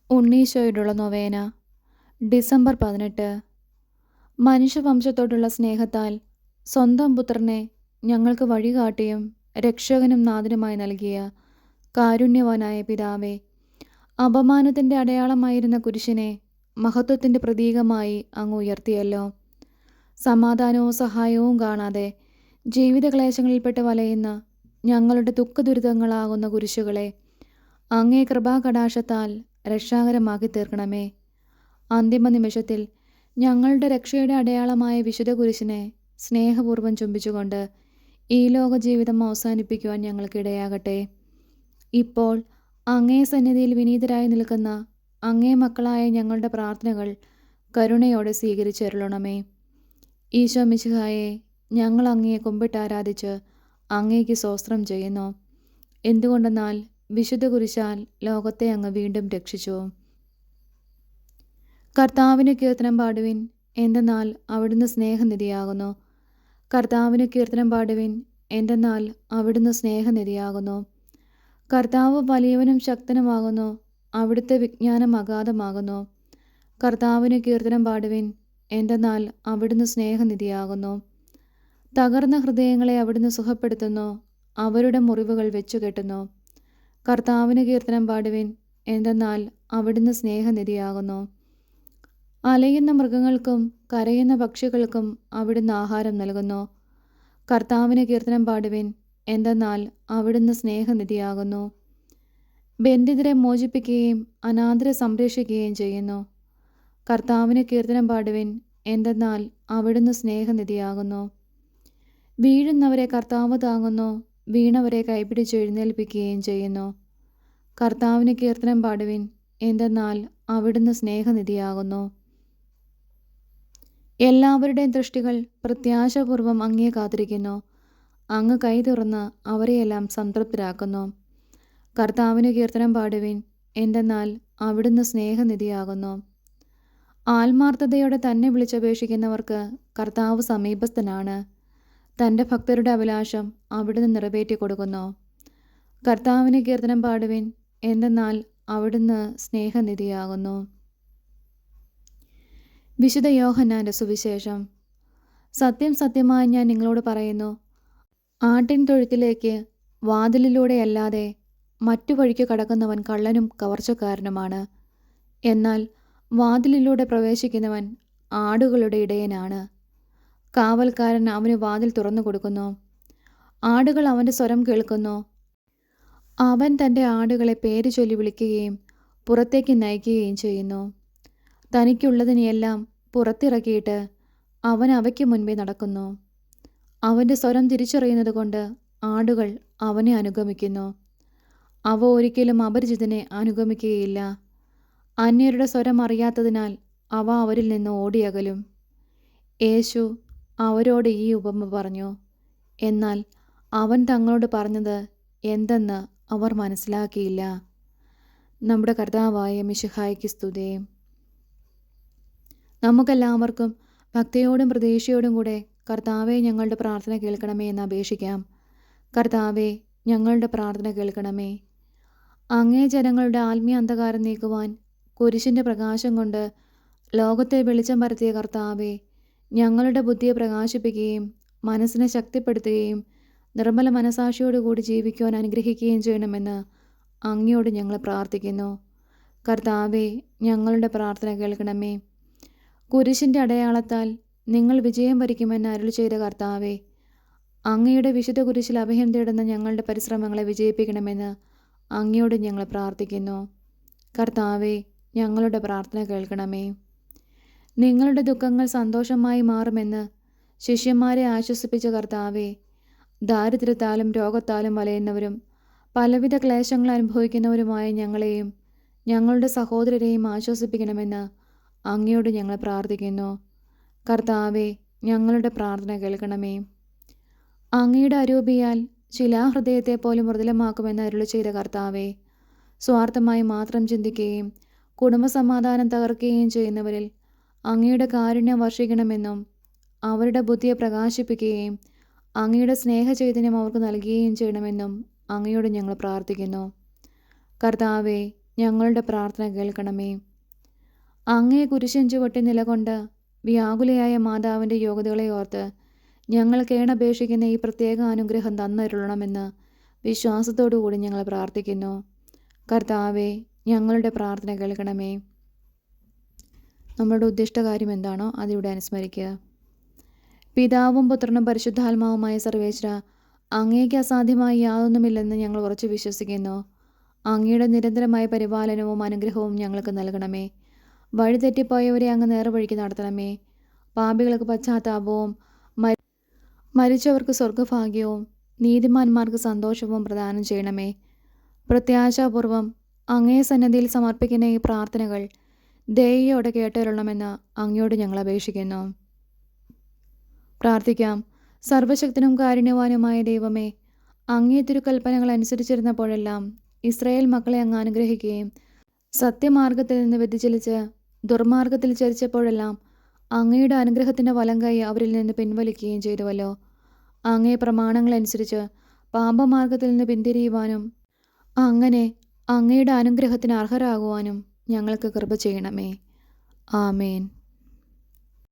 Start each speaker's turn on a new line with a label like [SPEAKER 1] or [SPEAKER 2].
[SPEAKER 1] ഉണ്ണീശോയോടുള്ള നൊവേന December 18. മനുഷ്യവംശത്തോടുള്ള സ്നേഹത്താൽ സ്വന്തം പുത്രനെ ഞങ്ങൾക്ക് വഴികാട്ടിയും രക്ഷകനും നാഥനുമായി നൽകിയ കാരുണ്യവാനായ പിതാവേ, അപമാനത്തിൻ്റെ അടയാളമായിരുന്ന കുരിശിനെ മഹത്വത്തിൻ്റെ പ്രതീകമായി അങ്ങ് ഉയർത്തിയല്ലോ. സമാധാനവും സഹായവും കാണാതെ ജീവിതക്ലേശങ്ങളിൽപ്പെട്ട് വലയുന്ന ഞങ്ങളുടെ ദുഃഖദുരിതങ്ങളാകുന്ന കുരിശുകളെ അങ്ങേ കൃപാകടാക്ഷത്താൽ രക്ഷാകരമാക്കി തീർക്കണമേ. അന്തിമ നിമിഷത്തിൽ ഞങ്ങളുടെ രക്ഷയുടെ അടയാളമായ വിശുദ്ധ കുരിശിനെ സ്നേഹപൂർവ്വം ചുംബിച്ചുകൊണ്ട് ഈ ലോക ജീവിതം അവസാനിപ്പിക്കുവാൻ ഞങ്ങൾക്കിടയാകട്ടെ. ഇപ്പോൾ അങ്ങേ സന്നിധിയിൽ വിനീതരായി നിൽക്കുന്ന അങ്ങേ മക്കളായ ഞങ്ങളുടെ പ്രാർത്ഥനകൾ കരുണയോടെ സ്വീകരിച്ചരുളണമേ. ഈശോ മിശിഹായെ, ഞങ്ങൾ അങ്ങയെ കുമ്പിട്ടാരാധിച്ച് അങ്ങേക്ക് സ്തോത്രം ചെയ്യുന്നു. എന്തുകൊണ്ടെന്നാൽ വിശുദ്ധ കുരിശാൽ ലോകത്തെ അങ്ങ് വീണ്ടും രക്ഷിച്ചു. കർത്താവിന് കീർത്തനം പാടുവിൻ, എന്തെന്നാൽ അവിടുന്ന് സ്നേഹനിധിയാകുന്നു. കർത്താവിന് കീർത്തനം പാടുവിൻ, എന്തെന്നാൽ അവിടുന്ന് സ്നേഹനിധിയാകുന്നു. കർത്താവ് വലിയവനും ശക്തനുമാകുന്നു, അവിടുത്തെ വിജ്ഞാനം അഗാധമാകുന്നു. കർത്താവിന് കീർത്തനം പാടുവിൻ, എന്തെന്നാൽ അവിടുന്ന് സ്നേഹനിധിയാകുന്നു. തകർന്ന ഹൃദയങ്ങളെ അവിടുന്ന് സുഖപ്പെടുത്തുന്നു, അവരുടെ മുറിവുകൾ വെച്ചുകെട്ടുന്നു. കർത്താവിന് കീർത്തനം പാടുവിൻ, എന്തെന്നാൽ അവിടുന്ന് സ്നേഹനിധിയാകുന്നു. അലയുന്ന മൃഗങ്ങൾക്കും കരയുന്ന പക്ഷികൾക്കും അവിടുന്ന് ആഹാരം നൽകുന്നു. കർത്താവിന് കീർത്തനം പാടുവിൻ, എന്തെന്നാൽ അവിടുന്ന് സ്നേഹനിധിയാകുന്നു. ബന്ധിതരെ മോചിപ്പിക്കുകയും അനാഥരെ സംരക്ഷിക്കുകയും ചെയ്യുന്നു. കർത്താവിന് കീർത്തനം പാടുവിൻ, എന്തെന്നാൽ അവിടുന്ന് സ്നേഹനിധിയാകുന്നു. വീഴുന്നവരെ കർത്താവ് താങ്ങുന്നു, വീണവരെ കൈപിടിച്ചെഴുന്നേൽപ്പിക്കുകയും ചെയ്യുന്നു. കർത്താവിന് കീർത്തനം പാടുവിൻ, എന്തെന്നാൽ അവിടുന്ന് സ്നേഹനിധിയാകുന്നു. എല്ലാവരുടെയും ദൃഷ്ടികൾ പ്രത്യാശപൂർവ്വം അങ്ങയെ കാത്തിരിക്കുന്നു. അങ്ങ് കൈ തുറന്ന് അവരെയെല്ലാം സംതൃപ്തരാക്കുന്നു. കർത്താവിന് കീർത്തനം പാടുവിൻ, എന്തെന്നാൽ അവിടുന്ന് സ്നേഹനിധിയാകുന്നു. ആത്മാർത്ഥതയോടെ തന്നെ വിളിച്ചപേക്ഷിക്കുന്നവർക്ക് കർത്താവ് സമീപസ്ഥനാണ്. തൻ്റെ ഭക്തരുടെ അഭിലാഷം അവിടുന്ന് നിറവേറ്റി കൊടുക്കുന്നു. കർത്താവിന് കീർത്തനം പാടുവിൻ, എന്തെന്നാൽ അവിടുന്ന് സ്നേഹനിധിയാകുന്നു. വിശുദ്ധ യോഹന്നാൻ്റെ സുവിശേഷം. സത്യം സത്യമായി ഞാൻ നിങ്ങളോട് പറയുന്നു, ആട്ടിൻ തൊഴുത്തിലേക്ക് വാതിലിലൂടെയല്ലാതെ മറ്റു വഴിക്ക് കടക്കുന്നവൻ കള്ളനും കവർച്ചക്കാരനുമാണ്. എന്നാൽ വാതിലിലൂടെ പ്രവേശിക്കുന്നവൻ ആടുകളുടെ ഇടയനാണ്. കാവൽക്കാരൻ അവന് വാതിൽ തുറന്നു കൊടുക്കുന്നു. ആടുകൾ അവൻ്റെ സ്വരം കേൾക്കുന്നു. അവൻ തൻ്റെ ആടുകളെ പേര് ചൊല്ലി വിളിക്കുകയും പുറത്തേക്ക് നയിക്കുകയും ചെയ്യുന്നു. തനിക്കുള്ളതിനെയെല്ലാം പുറത്തിറക്കിയിട്ട് അവൻ അവയ്ക്ക് മുൻപേ നടക്കുന്നു. അവൻ്റെ സ്വരം തിരിച്ചറിയുന്നത് കൊണ്ട് ആടുകൾ അവനെ അനുഗമിക്കുന്നു. അവ ഒരിക്കലും അപരിചിതനെ അനുഗമിക്കുകയില്ല. അന്യരുടെ സ്വരം അറിയാത്തതിനാൽ അവ അവരിൽ നിന്ന് ഓടിയകലും. യേശു അവരോട് ഈ ഉപമ പറഞ്ഞു. എന്നാൽ അവൻ തങ്ങളോട് പറഞ്ഞത് എന്തെന്ന് അവർ മനസ്സിലാക്കിയില്ല. നമ്മുടെ കർത്താവായ മിശിഹായ്ക്ക് സ്തുതി. നമുക്കെല്ലാവർക്കും ഭക്തിയോടും പ്രതീക്ഷയോടും കൂടെ കർത്താവെ, ഞങ്ങളുടെ പ്രാർത്ഥന കേൾക്കണമേ എന്ന് അപേക്ഷിക്കാം. കർത്താവെ, ഞങ്ങളുടെ പ്രാർത്ഥന കേൾക്കണമേ. അങ്ങേ ജനങ്ങളുടെ ആത്മീയ അന്ധകാരം നീക്കുവാൻ കുരിശിൻ്റെ പ്രകാശം കൊണ്ട് ലോകത്തെ വെളിച്ചം പരത്തിയ കർത്താവെ, ഞങ്ങളുടെ ബുദ്ധിയെ പ്രകാശിപ്പിക്കുകയും മനസ്സിനെ ശക്തിപ്പെടുത്തുകയും നിർമ്മല മനസാക്ഷിയോടുകൂടി ജീവിക്കുവാൻ അനുഗ്രഹിക്കുകയും ചെയ്യണമെന്ന് അങ്ങയോട് ഞങ്ങൾ പ്രാർത്ഥിക്കുന്നു. കർത്താവെ, ഞങ്ങളുടെ പ്രാർത്ഥന കേൾക്കണമേ. കുരിശിൻ്റെ അടയാളത്താൽ നിങ്ങൾ വിജയം വരിക്കുമെന്ന് അരുളി ചെയ്ത കർത്താവെ, അങ്ങയുടെ വിശുദ്ധ കുരിശിൽ അഭയം തേടുന്ന ഞങ്ങളുടെ പരിശ്രമങ്ങളെ വിജയിപ്പിക്കണമെന്ന് അങ്ങയോട് ഞങ്ങൾ പ്രാർത്ഥിക്കുന്നു. കർത്താവെ, ഞങ്ങളുടെ പ്രാർത്ഥന കേൾക്കണമേ. നിങ്ങളുടെ ദുഃഖങ്ങൾ സന്തോഷമായി മാറുമെന്ന് ശിഷ്യന്മാരെ ആശ്വസിപ്പിച്ച കർത്താവെ, ദാരിദ്ര്യത്താലും രോഗത്താലും വലയുന്നവരും പലവിധ ക്ലേശങ്ങൾ അനുഭവിക്കുന്നവരുമായ ഞങ്ങളെയും ഞങ്ങളുടെ സഹോദരരെയും ആശ്വസിപ്പിക്കണമെന്ന് അങ്ങയോട് ഞങ്ങൾ പ്രാർത്ഥിക്കുന്നു. കർത്താവെ, ഞങ്ങളുടെ പ്രാർത്ഥന കേൾക്കണമേ. അങ്ങയുടെ അരൂപിയാൽ ശിലാഹൃദയത്തെ പോലും മൃദുലമാക്കുമെന്ന് അരുളി ചെയ്ത കർത്താവെ, സ്വാർത്ഥമായി മാത്രം ചിന്തിക്കുകയും കുടുംബസമാധാനം തകർക്കുകയും ചെയ്യുന്നവരിൽ അങ്ങയുടെ കാരുണ്യം വർഷിക്കണമെന്നും അവരുടെ ബുദ്ധിയെ പ്രകാശിപ്പിക്കുകയും അങ്ങയുടെ സ്നേഹചൈതന്യം അവർക്ക് നൽകുകയും ചെയ്യണമെന്നും അങ്ങയോട് ഞങ്ങൾ പ്രാർത്ഥിക്കുന്നു. കർത്താവെ, ഞങ്ങളുടെ പ്രാർത്ഥന കേൾക്കണമേ. അങ്ങേ കുരിശിൻ ചുവട്ടിൽ നിലകൊണ്ട് വ്യാകുലയായ മാതാവിൻ്റെ യോഗ്യതകളെ ഓർത്ത് ഞങ്ങൾ കേണപേക്ഷിക്കുന്ന ഈ പ്രത്യേക അനുഗ്രഹം തന്നരുളണമെന്ന് വിശ്വാസത്തോടുകൂടി ഞങ്ങൾ പ്രാർത്ഥിക്കുന്നു. കർത്താവെ, ഞങ്ങളുടെ പ്രാർത്ഥന കേൾക്കണമേ. നമ്മളുടെ ഉദ്ദിഷ്ട കാര്യം എന്താണോ അതിവിടെ അനുസ്മരിക്കുക. പിതാവും പുത്രനും പരിശുദ്ധാത്മാവുമായ സർവേശ്വര, അങ്ങേക്ക് അസാധ്യമായി യാതൊന്നുമില്ലെന്ന് ഞങ്ങൾ ഉറച്ചു വിശ്വസിക്കുന്നു. അങ്ങയുടെ നിരന്തരമായ പരിപാലനവും അനുഗ്രഹവും ഞങ്ങൾക്ക് നൽകണമേ. വഴിതെറ്റിപ്പോയവരെ അങ്ങ് നേർവഴിക്ക് നടത്തണമേ. പാപികൾക്ക് പശ്ചാത്താപവും മരിച്ചവർക്ക് സ്വർഗഭാഗ്യവും നീതിമാന്മാർക്ക് സന്തോഷവും പ്രദാനം ചെയ്യണമേ. പ്രത്യാശാപൂർവം അങ്ങേ സന്നദ്ധിയിൽ സമർപ്പിക്കുന്ന ഈ പ്രാർത്ഥനകൾ ദയയോടെ കേട്ടരുളണമെന്ന് അങ്ങയോട് ഞങ്ങൾ അപേക്ഷിക്കുന്നു. പ്രാർത്ഥിക്കാം. സർവശക്തനും കാരുണ്യവാനുമായ ദൈവമേ, അങ്ങേ തിരുക്കൽപ്പനകൾ അനുസരിച്ചിരുന്നപ്പോഴെല്ലാം ഇസ്രായേൽ മക്കളെ അങ്ങ് അനുഗ്രഹിക്കുകയും സത്യമാർഗത്തിൽ നിന്ന് വ്യതിചലിച്ച് ദുർമാർഗത്തിൽ ചരിച്ചപ്പോഴെല്ലാം അങ്ങയുടെ അനുഗ്രഹത്തിൻ്റെ വലങ്കൈ അവരിൽ നിന്ന് പിൻവലിക്കുകയും ചെയ്തുവല്ലോ. അങ്ങേ പ്രമാണങ്ങളനുസരിച്ച് പാപമാർഗത്തിൽ നിന്ന് പിന്തിരിയുവാനും അങ്ങനെ അങ്ങയുടെ അനുഗ്രഹത്തിന് അർഹരാകുവാനും ഞങ്ങൾക്ക് കൃപ ചെയ്യണമേ. ആമേൻ.